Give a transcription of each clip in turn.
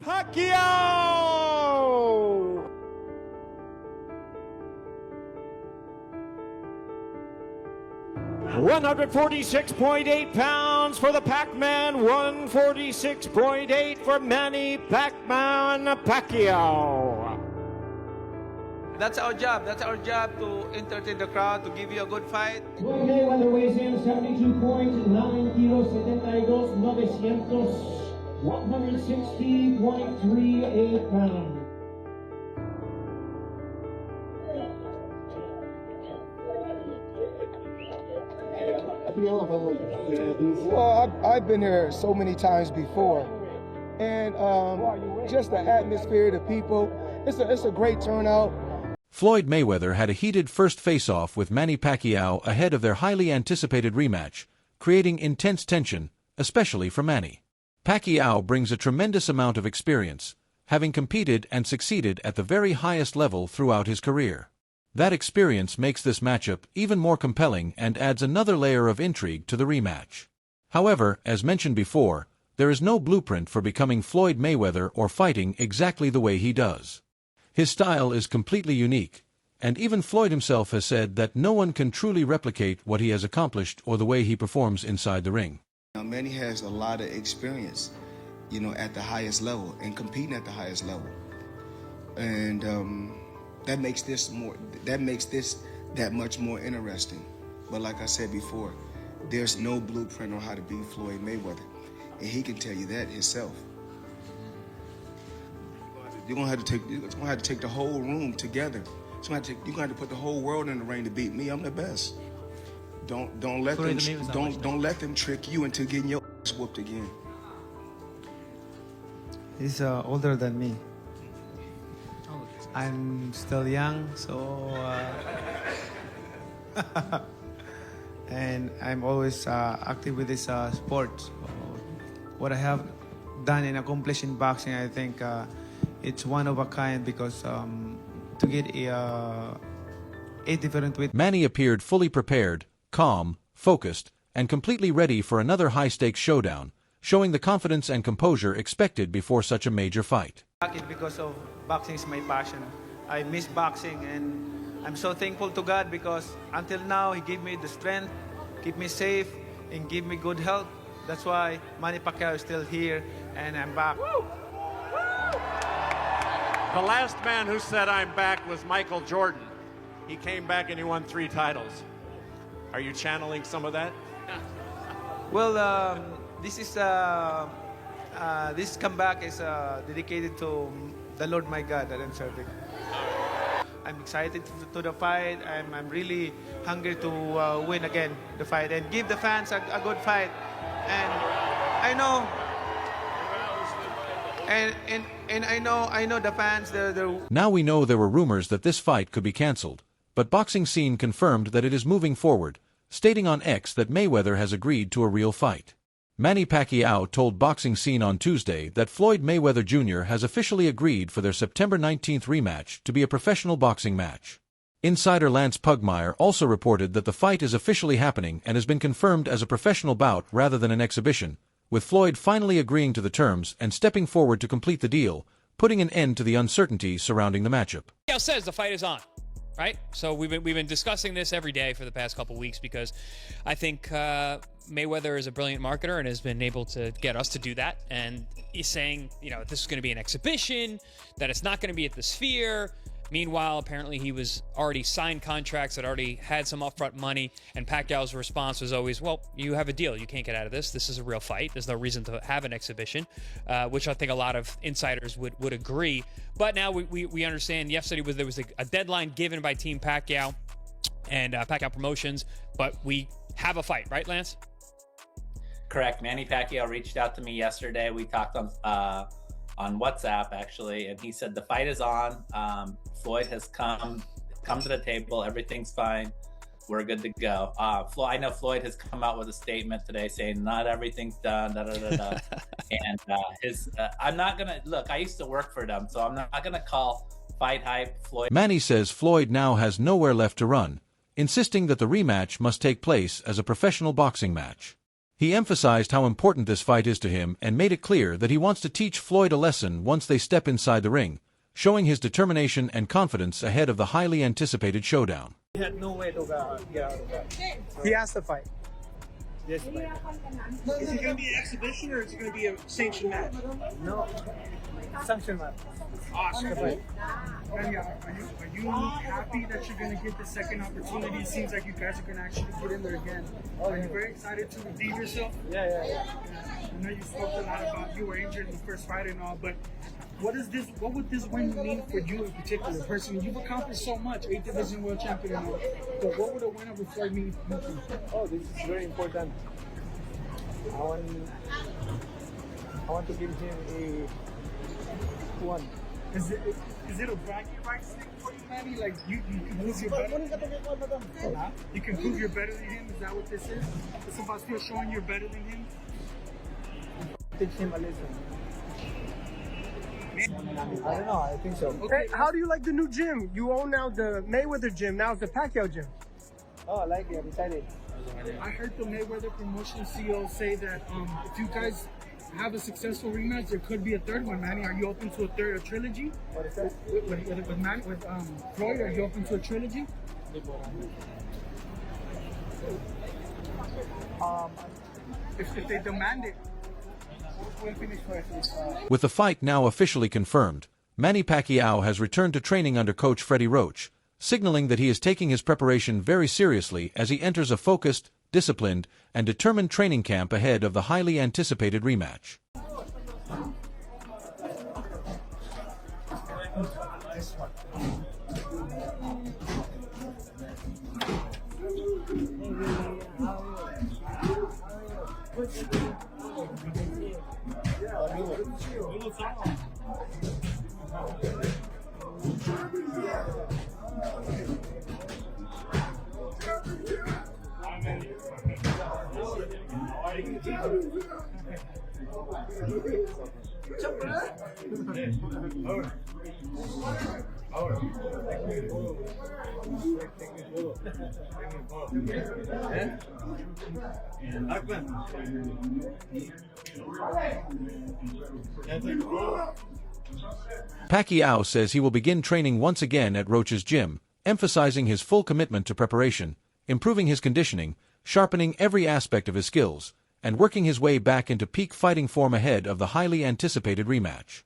Pacquiao! £146.8 for the Pac-Man, 146.8 for Manny Pac-Man Pacquiao. That's our job. That's our job, to entertain the crowd, to give you a good fight. Floyd Mayweather weighs in 72.9 kilos, 72,900, 160.38 pounds. Well, I've been here so many times before, and just the atmosphere, the people, it's a great turnout. Floyd Mayweather had a heated first face-off with Manny Pacquiao ahead of their highly anticipated rematch, creating intense tension, especially for Manny. Pacquiao brings a tremendous amount of experience, having competed and succeeded at the very highest level throughout his career. That experience makes this matchup even more compelling and adds another layer of intrigue to the rematch. However, as mentioned before, there is no blueprint for becoming Floyd Mayweather or fighting exactly the way he does. His style is completely unique, and even Floyd himself has said that no one can truly replicate what he has accomplished or the way he performs inside the ring. Manny has a lot of experience, at the highest level and competing at the highest level, and that makes this that much more interesting. But like I said before, there's no blueprint on how to beat Floyd Mayweather, and he can tell you that himself. You're gonna have to take the whole room together. You're gonna have to put the whole world in the ring to beat me. I'm the best. Don't let them trick you into getting your ass whooped again. He's older than me. I'm still young, so and I'm always active with this sport. So what I have done and accomplished in boxing, I think it's one of a kind, because to get a different weight. Manny appeared fully prepared, calm, focused, and completely ready for another high-stakes showdown, showing the confidence and composure expected before such a major fight. Because of boxing is my passion. I miss boxing, and I'm so thankful to God, because until now He gave me the strength, keep me safe, and give me good health. That's why Manny Pacquiao is still here, and I'm back. Woo! The last man who said I'm back was Michael Jordan. He came back and he won 3 titles. Are you channeling some of that? Well, this comeback is dedicated to the Lord my God that I'm serving. I'm excited to the fight. I'm really hungry to win again the fight and give the fans a good fight. And I know, and I know the fans. Now we know there were rumors that this fight could be cancelled, but Boxing Scene confirmed that it is moving forward, stating on X that Mayweather has agreed to a real fight. Manny Pacquiao told Boxing Scene on Tuesday that Floyd Mayweather Jr. has officially agreed for their September 19th rematch to be a professional boxing match. Insider Lance Pugmire also reported that the fight is officially happening and has been confirmed as a professional bout rather than an exhibition, with Floyd finally agreeing to the terms and stepping forward to complete the deal, putting an end to the uncertainty surrounding the matchup. Pacquiao says the fight is on. Right? So we've been discussing this every day for the past couple weeks, because I think Mayweather is a brilliant marketer and has been able to get us to do that. And he's saying, this is going to be an exhibition, that it's not going to be at the Sphere. Meanwhile, apparently he was already signed contracts that already had some upfront money, and Pacquiao's response was always, well, you have a deal. You can't get out of this. This is a real fight. There's no reason to have an exhibition, which I think a lot of insiders would agree. But now we understand yesterday there was a deadline given by Team Pacquiao and Pacquiao Promotions, but we have a fight, right, Lance? Correct. Manny Pacquiao reached out to me yesterday. We talked on WhatsApp, actually, and he said the fight is on. Floyd has come to the table. Everything's fine. We're good to go. I know Floyd has come out with a statement today saying not everything's done, and I'm not gonna look. I used to work for them, so I'm not gonna call fight hype Floyd. Manny says Floyd now has nowhere left to run, insisting that the rematch must take place as a professional boxing match. He emphasized how important this fight is to him and made it clear that he wants to teach Floyd a lesson once they step inside the ring, showing his determination and confidence ahead of the highly anticipated showdown. He had no way to get out of that. So. He has to fight. Yes, is it going to be an exhibition or is it going to be a sanctioned match? No, sanctioned match. Awesome. Manny, are you happy that you're going to get the second opportunity? It seems like you guys are going to actually get in there again. Are you very excited to redeem yourself? Yeah. I know you spoke a lot about you were injured in the first fight and all, but what would this win mean for you in particular? Personally, you've accomplished so much, 8th division world champion and all, but what would a win over Floyd mean for you? Oh, this is very important. I want to give him a one. Is it a bragging rights thing for you, Manny? Like you can prove you're better. You can prove you're better than him. Is that what this is? It's about still showing you're better than him. Teach him a lesson. I don't know. I think so. Okay. Hey, how do you like the new gym? You own now the Mayweather gym. Now it's the Pacquiao gym. Oh, I like it. I'm excited. I heard the Mayweather promotion CEO say that if you guys have a successful rematch, there could be a third one. Manny, are you open to a trilogy? What is that? With Floyd, are you open to a trilogy? If they demand it. We'll finish first. With the fight now officially confirmed, Manny Pacquiao has returned to training under coach Freddie Roach, signaling that he is taking his preparation very seriously as he enters a focused, disciplined, and determined training camp ahead of the highly anticipated rematch. Pacquiao says he will begin training once again at Roach's gym, emphasizing his full commitment to preparation, improving his conditioning, sharpening every aspect of his skills, and working his way back into peak fighting form ahead of the highly anticipated rematch.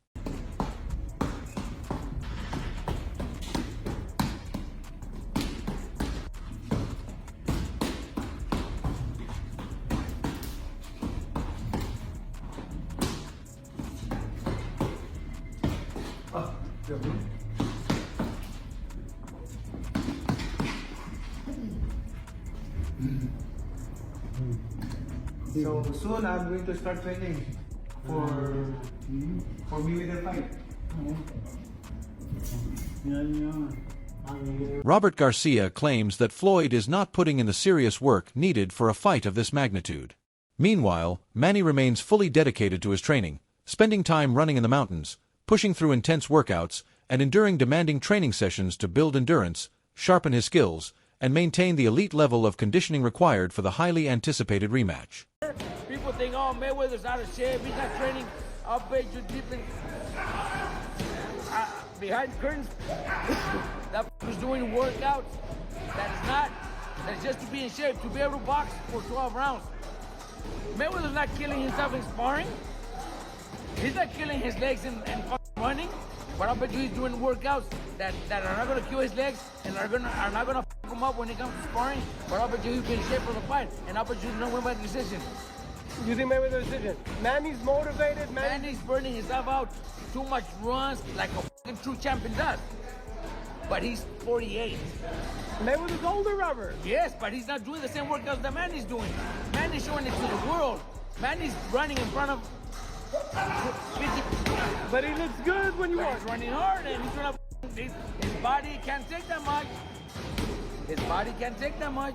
So soon I'm going to start training for Mayweather fight. Robert Garcia claims that Floyd is not putting in the serious work needed for a fight of this magnitude. Meanwhile, Manny remains fully dedicated to his training, spending time running in the mountains, pushing through intense workouts, and enduring demanding training sessions to build endurance, sharpen his skills, and maintain the elite level of conditioning required for the highly anticipated rematch. People think, oh, Mayweather's out of shape, he's not training. I'll bet you deep in, behind curtains, that was doing workouts. That's just to be in shape, to be able to box for 12 rounds. Mayweather's not killing himself in sparring. He's not killing his legs in running. But I bet you he's doing workouts that are not going to kill his legs and are not going to fuck him up when it comes to sparring. But I bet you he'll be in shape for the fight. And I bet you he's going to win by decision. You think Mayweather decision? Manny's motivated. Manny's burning himself out. Too much runs like a fucking true champion does. But he's 48. Mayweather's older, Robert. Yes, but he's not doing the same workouts that Manny's doing. Manny's showing it to the world. Manny's running in front of 50. But he looks good when you watch. He's running hard and he's gonna. His body can't take that much. His body can't take that much.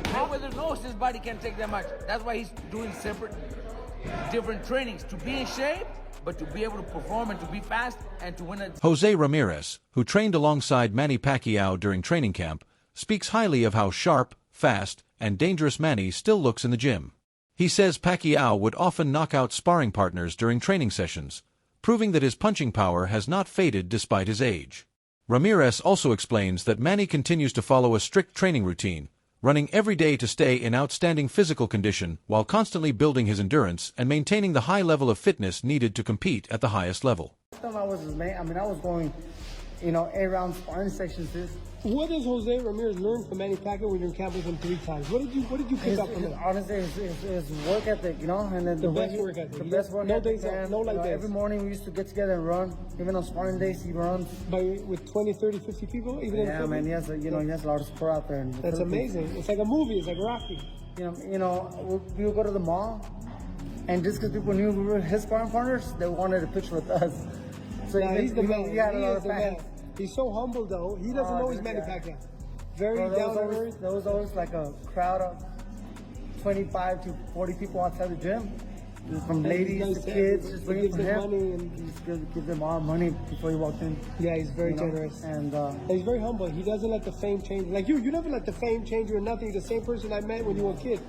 Mayweather knows his body can't take that much. That's why he's doing separate, different trainings to be in shape, but to be able to perform and to be fast and to win a. Jose Ramirez, who trained alongside Manny Pacquiao during training camp, speaks highly of how sharp, fast, and dangerous Manny still looks in the gym. He says Pacquiao would often knock out sparring partners during training sessions, proving that his punching power has not faded despite his age. Ramirez also explains that Manny continues to follow a strict training routine, running every day to stay in outstanding physical condition while constantly building his endurance and maintaining the high level of fitness needed to compete at the highest level. I was going, 8-round sparring sections. What does Jose Ramirez learn from Manny Pacquiao when you're in camp with him 3 times? What did you pick up from him? Honestly, his work ethic, and then the best work ethic. The best work no ethic. Days off, no light days. Every morning we used to get together and run. Even on sparring days, he runs. With 20, 30, 50 people? Even man, he has he has a lot of support out there. That's amazing. It's like a movie. It's like Rocky. We would go to the mall, and just because people knew we were his sparring partners, they wanted a picture with us. So he's the man. He had a lot of fans. He's so humble, though. He doesn't know he's Manny Pacquiao. Very down to earth. There was always like a crowd of 25 to 40 people outside the gym. From ladies to kids, just waiting for him. Money and just give them all money before he walked in. Yeah, he's very generous. And he's very humble. He doesn't let the fame change. Like you never let the fame change you or nothing. You're the same person I met when you were a kid.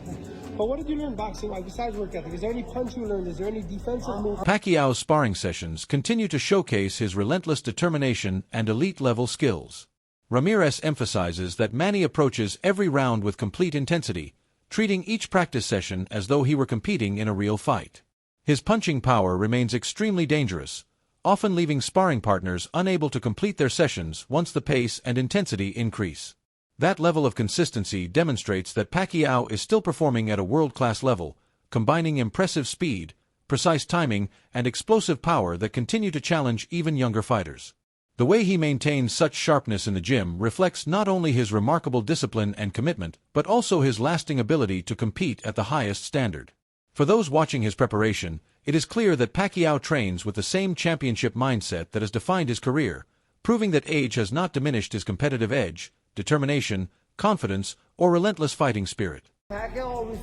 But what did you learn boxing like besides work ethic? Is there any punch you learned? Is there any defensive move? Pacquiao's sparring sessions continue to showcase his relentless determination and elite-level skills. Ramirez emphasizes that Manny approaches every round with complete intensity, treating each practice session as though he were competing in a real fight. His punching power remains extremely dangerous, often leaving sparring partners unable to complete their sessions once the pace and intensity increase. That level of consistency demonstrates that Pacquiao is still performing at a world-class level, combining impressive speed, precise timing, and explosive power that continue to challenge even younger fighters. The way he maintains such sharpness in the gym reflects not only his remarkable discipline and commitment, but also his lasting ability to compete at the highest standard. For those watching his preparation, it is clear that Pacquiao trains with the same championship mindset that has defined his career, proving that age has not diminished his competitive edge, determination, confidence, or relentless fighting spirit. Pacquiao always,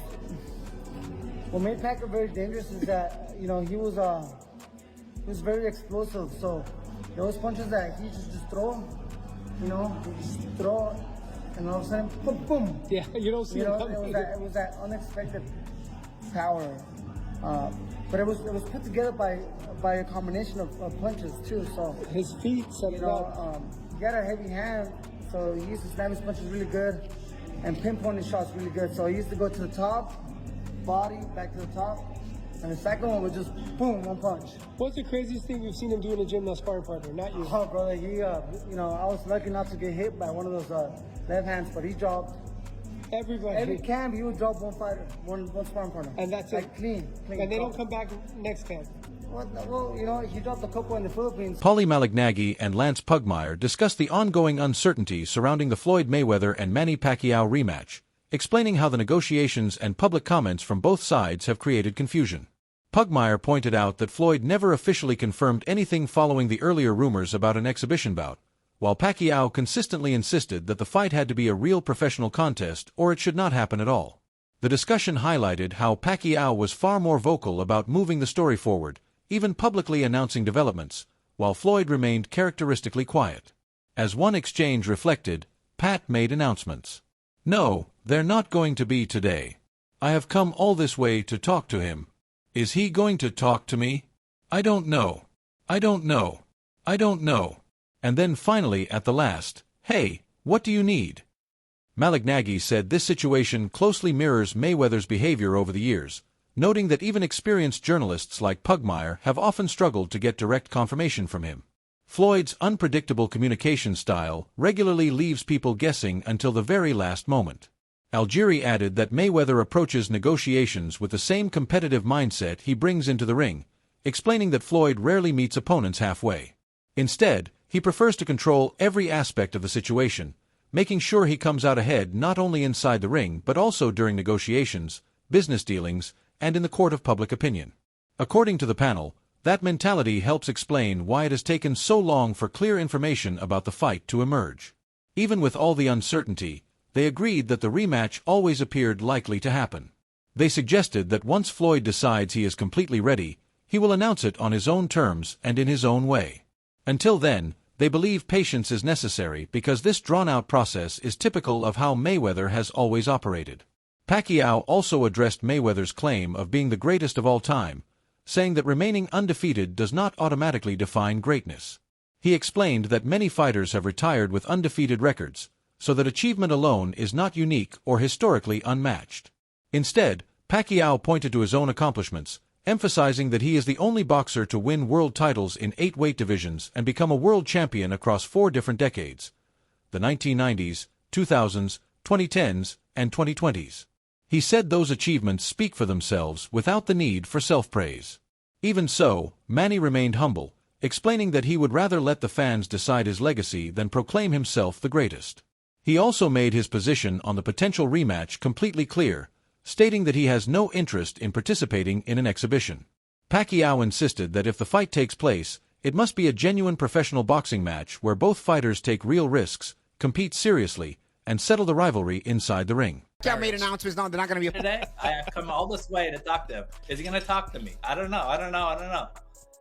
what made Pacquiao very dangerous is that, he was very explosive, so those punches that he just throw, he just throw, and all of a sudden, boom, boom. Yeah, you don't see it coming. It was that unexpected power, but it was put together by a combination of punches too. So his feet set it up. He got a heavy hand, so he used to slam his punches really good, and pinpoint his shots really good. So he used to go to the top, body back to the top. And the second one was just boom, one punch. What's the craziest thing you've seen him do in the gym, that sparring partner? Not you. Oh, brother, I was lucky not to get hit by one of those left hands, but he dropped everybody. Every camp, he would drop one fighter, one sparring partner. And that's like it. Clean. And they don't come back next camp. Well, he dropped a couple in the Philippines. Paulie Malignaggi and Lance Pugmire discussed the ongoing uncertainty surrounding the Floyd Mayweather and Manny Pacquiao rematch, explaining how the negotiations and public comments from both sides have created confusion. Pugmire pointed out that Floyd never officially confirmed anything following the earlier rumors about an exhibition bout, while Pacquiao consistently insisted that the fight had to be a real professional contest or it should not happen at all. The discussion highlighted how Pacquiao was far more vocal about moving the story forward, even publicly announcing developments, while Floyd remained characteristically quiet. As one exchange reflected, Pat made announcements. "No, they're not going to be today. I have come all this way to talk to him. Is he going to talk to me? I don't know. I don't know. I don't know." And then finally at the last, "Hey, what do you need?" Malignaggi said this situation closely mirrors Mayweather's behavior over the years, noting that even experienced journalists like Pugmire have often struggled to get direct confirmation from him. Floyd's unpredictable communication style regularly leaves people guessing until the very last moment. Algieri added that Mayweather approaches negotiations with the same competitive mindset he brings into the ring, explaining that Floyd rarely meets opponents halfway. Instead, he prefers to control every aspect of the situation, making sure he comes out ahead not only inside the ring but also during negotiations, business dealings, and in the court of public opinion. According to the panel, that mentality helps explain why it has taken so long for clear information about the fight to emerge. Even with all the uncertainty, they agreed that the rematch always appeared likely to happen. They suggested that once Floyd decides he is completely ready, he will announce it on his own terms and in his own way. Until then, they believe patience is necessary because this drawn-out process is typical of how Mayweather has always operated. Pacquiao also addressed Mayweather's claim of being the greatest of all time, saying that remaining undefeated does not automatically define greatness. He explained that many fighters have retired with undefeated records, so that achievement alone is not unique or historically unmatched. Instead, Pacquiao pointed to his own accomplishments, emphasizing that he is the only boxer to win world titles in 8 weight divisions and become a world champion across 4 different decades: the 1990s, 2000s, 2010s, and 2020s. He said those achievements speak for themselves without the need for self-praise. Even so, Manny remained humble, explaining that he would rather let the fans decide his legacy than proclaim himself the greatest. He also made his position on the potential rematch completely clear, stating that he has no interest in participating in an exhibition. Pacquiao insisted that if the fight takes place, it must be a genuine professional boxing match where both fighters take real risks, compete seriously, and settle the rivalry inside the ring. Pacquiao made announcements. No, they're not going to be today. I have come all this way to talk to him. Is he going to talk to me? I don't know.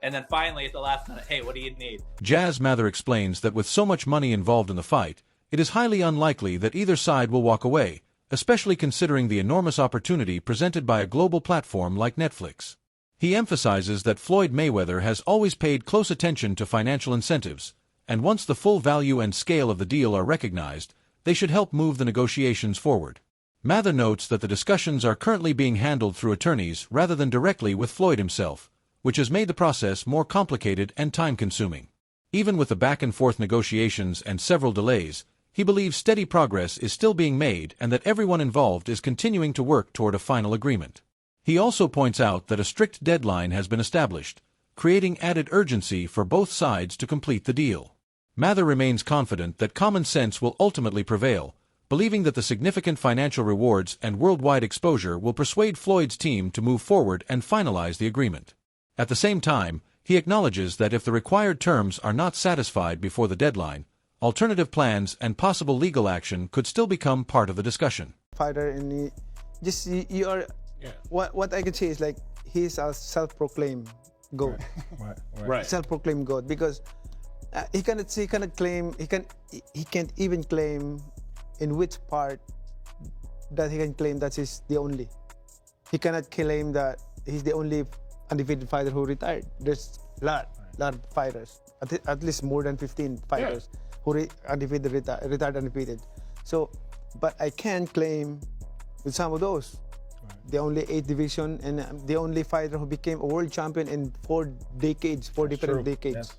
And then finally, at the last minute, hey, what do you need? Jazz Mather explains that with so much money involved in the fight, it is highly unlikely that either side will walk away, especially considering the enormous opportunity presented by a global platform like Netflix. He emphasizes that Floyd Mayweather has always paid close attention to financial incentives, and once the full value and scale of the deal are recognized, they should help move the negotiations forward. Mather notes that the discussions are currently being handled through attorneys rather than directly with Floyd himself, which has made the process more complicated and time-consuming. Even with the back-and-forth negotiations and several delays, he believes steady progress is still being made and that everyone involved is continuing to work toward a final agreement. He also points out that a strict deadline has been established, creating added urgency for both sides to complete the deal. Mather remains confident that common sense will ultimately prevail, believing that the significant financial rewards and worldwide exposure will persuade Floyd's team to move forward and finalize the agreement. At the same time, he acknowledges that if the required terms are not satisfied before the deadline, alternative plans and possible legal action could still become part of the discussion. Fighter, and you are. Yeah. What I can say is like he's a self-proclaimed GOAT. Right. Self-proclaimed GOAT because he can't even claim in which part that he can claim that he's the only. He cannot claim that he's the only undefeated fighter who retired. There's a lot of fighters, at least more than 15 fighters who undefeated, retired undefeated. So, but I can claim with some of those. The only 8 division and the only fighter who became a world champion in 4 decades, 4 different decades. Yes.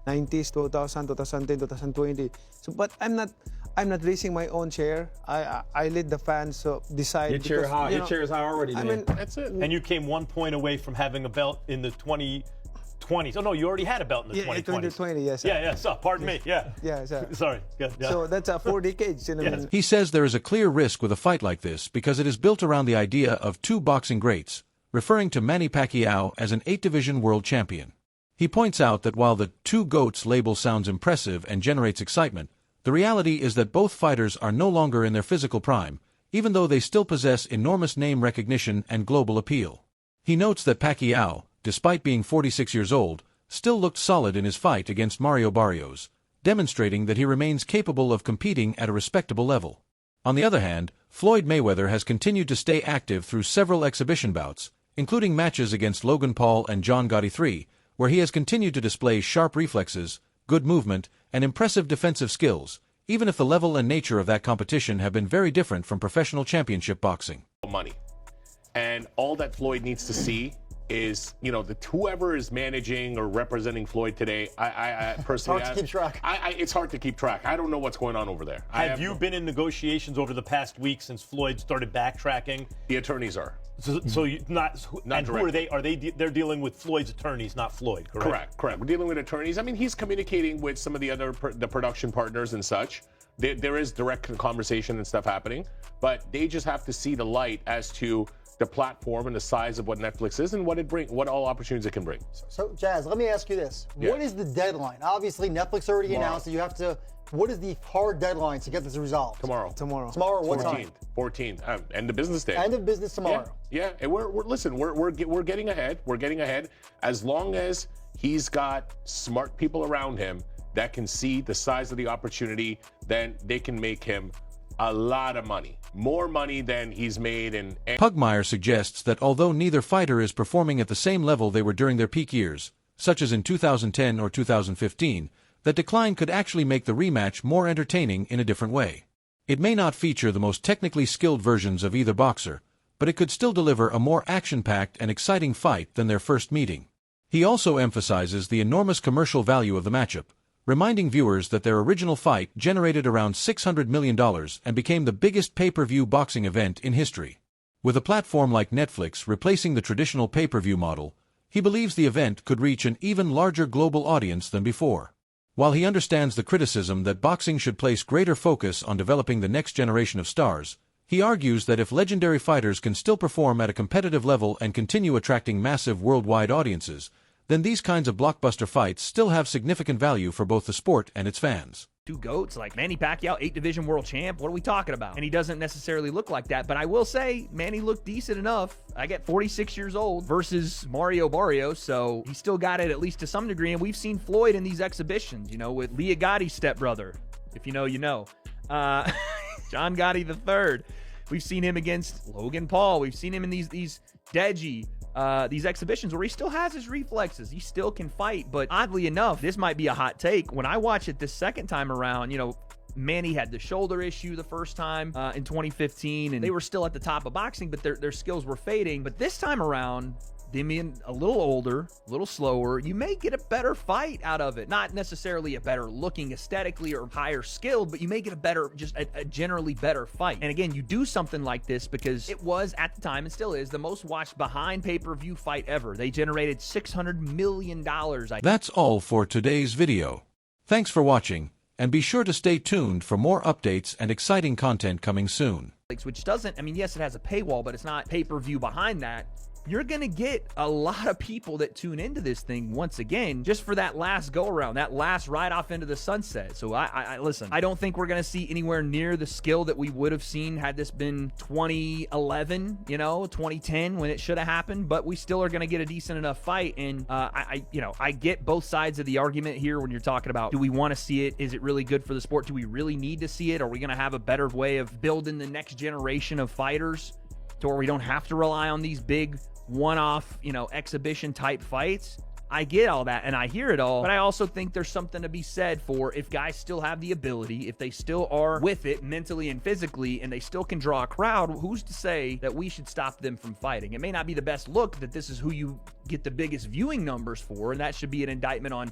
90s, 2000, 2010, 2020. So, but I'm not raising my own chair. I let the fans decide. Your chair high. Your chair is high already, man. I mean, that's it. And you came 1 point away from having a belt in the 2020s. Oh no, you already had a belt in the 2020s. 2020, yes. Sir. Yeah. So, pardon me. Yeah. Yeah, sir. Sorry. Yeah. So that's 4 decades. You know, yes. He says there is a clear risk with a fight like this because it is built around the idea of 2 boxing greats, referring to Manny Pacquiao as an 8-division world champion. He points out that while the 2 GOATs label sounds impressive and generates excitement, the reality is that both fighters are no longer in their physical prime, even though they still possess enormous name recognition and global appeal. He notes that Pacquiao, despite being 46 years old, still looked solid in his fight against Mario Barrios, demonstrating that he remains capable of competing at a respectable level. On the other hand, Floyd Mayweather has continued to stay active through several exhibition bouts, including matches against Logan Paul and John Gotti III, where he has continued to display sharp reflexes, good movement, and impressive defensive skills, even if the level and nature of that competition have been very different from professional championship boxing. Money. And all that Floyd needs to see is, whoever is managing or representing Floyd today, I personally... It's hard to keep track. It's hard to keep track. I don't know what's going on over there. Have you been in negotiations over the past week since Floyd started backtracking? The attorneys are. So you not and directly. Who are they? Are they? They're dealing with Floyd's attorneys, not Floyd, correct? Correct. We're dealing with attorneys. I mean, he's communicating with some of the other the production partners and such. There is direct conversation and stuff happening, but they just have to see the light as to the platform and the size of what Netflix is and what all opportunities it can bring. So, Jazz, let me ask you this: What is the deadline? Obviously, Netflix already announced that you have to. What is the hard deadline to get this resolved? Tomorrow. What 14th. time? 14th. End of business day. End of business tomorrow. Yeah. And we're getting ahead. We're getting ahead. As long as he's got smart people around him that can see the size of the opportunity, then they can make him a lot of money. More money than he's made in... Pugmire suggests that although neither fighter is performing at the same level they were during their peak years, such as in 2010 or 2015, that decline could actually make the rematch more entertaining in a different way. It may not feature the most technically skilled versions of either boxer, but it could still deliver a more action-packed and exciting fight than their first meeting. He also emphasizes the enormous commercial value of the matchup, reminding viewers that their original fight generated around $600 million and became the biggest pay-per-view boxing event in history. With a platform like Netflix replacing the traditional pay-per-view model, he believes the event could reach an even larger global audience than before. While he understands the criticism that boxing should place greater focus on developing the next generation of stars, he argues that if legendary fighters can still perform at a competitive level and continue attracting massive worldwide audiences, then these kinds of blockbuster fights still have significant value for both the sport and its fans. Two GOATs like Manny Pacquiao, 8-division world champ. What are we talking about? And he doesn't necessarily look like that, but I will say Manny looked decent enough. I get 46 years old versus Mario Barrios, so he still got it at least to some degree. And we've seen Floyd in these exhibitions, you know, with Leah Gotti's stepbrother. If you know, you know. John Gotti III. We've seen him against Logan Paul. We've seen him in these Deji, these exhibitions where he still has his reflexes. He still can fight. But oddly enough, this might be a hot take. When I watch it this second time around, you know, Manny had the shoulder issue the first time in 2015, and they were still at the top of boxing, but their skills were fading. But this time around, them being a little older, a little slower, you may get a better fight out of it. Not necessarily a better looking aesthetically or higher skilled, but you may get a better, just a generally better fight. And again, you do something like this because it was, at the time, and still is, the most watched behind pay-per-view fight ever. They generated $600 million. That's all for today's video. Thanks for watching, and be sure to stay tuned for more updates and exciting content coming soon. Which doesn't, I mean, yes, it has a paywall, but it's not pay-per-view behind that. You're going to get a lot of people that tune into this thing once again, just for that last go around, that last ride off into the sunset. So I listen, I don't think we're going to see anywhere near the skill that we would have seen had this been 2011, you know, 2010 when it should have happened, but we still are going to get a decent enough fight. And I get both sides of the argument here when you're talking about, do we want to see it? Is it really good for the sport? Do we really need to see it? Are we going to have a better way of building the next generation of fighters to where we don't have to rely on these big one-off, you know, exhibition type fights? I get all that and I hear it all, but I also think there's something to be said for if guys still have the ability, if they still are with it mentally and physically, and they still can draw a crowd, who's to say that we should stop them from fighting? It may not be the best look that this is who you get the biggest viewing numbers for, and that should be an indictment on